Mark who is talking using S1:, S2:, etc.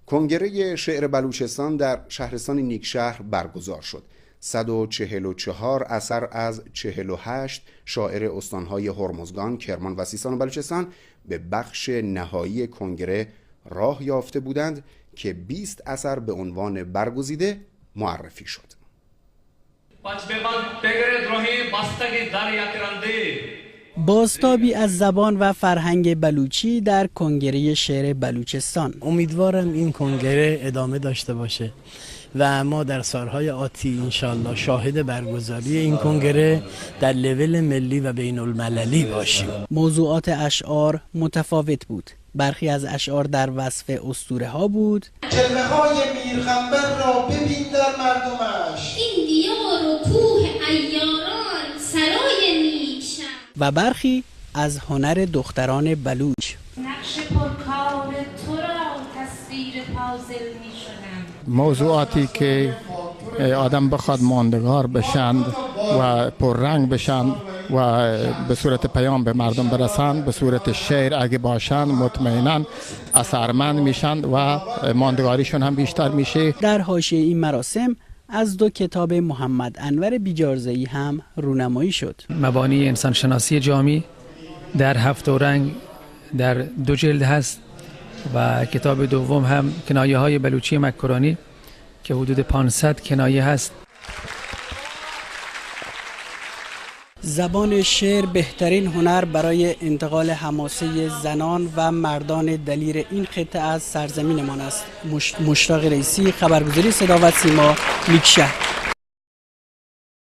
S1: کنگره شعر بلوچستان در شهرستان نیکشهر برگزار شد. 144 اثر از 48 شاعر استانهای هرمزگان، کرمان و سیستان و بلوچستان به بخش نهایی کنگره راه یافته بودند که 20 اثر به عنوان برگزیده معرفی شد.
S2: بازتابی از زبان و فرهنگ بلوچی در کنگره شعر بلوچستان.
S3: امیدوارم این کنگره ادامه داشته باشه و ما در سالهای آتی انشالله شاهد برگزاری این کنگره در لول ملی و بین المللی باشیم.
S2: موضوعات اشعار متفاوت بود. برخی از اشعار در وصف اسطوره ها بود.
S4: کلمه های میرغمبر را ببین در مردمش،
S5: این دیار و کوه عیاران سرای نیکشم.
S2: و برخی از هنر دختران بلوچ.
S5: نقش پرکار تو را تصویر پازل می شدم.
S6: موضوعاتی که آدم بخواد ماندگار بشند و پررنگ بشند و به صورت پیام به مردم برسند، به صورت شعر اگه باشند مطمئناً اثرمند میشند و ماندگاریشون هم بیشتر میشه.
S2: در حاشیه این مراسم از 2 کتاب محمد انور بیجارزئی هم رونمایی شد.
S7: مبانی انسانشناسی جامع در 7 رنگ در 2 جلد هست و کتاب دوم هم کنایه های بلوچی مکرانی که حدود 500 کنایه هست.
S2: زبان شعر بهترین هنر برای انتقال حماسه زنان و مردان دلیر این خطه از سرزمینمان است. مشتاق رئیسی، خبرگزاری صدا و سیما، نیکشهر.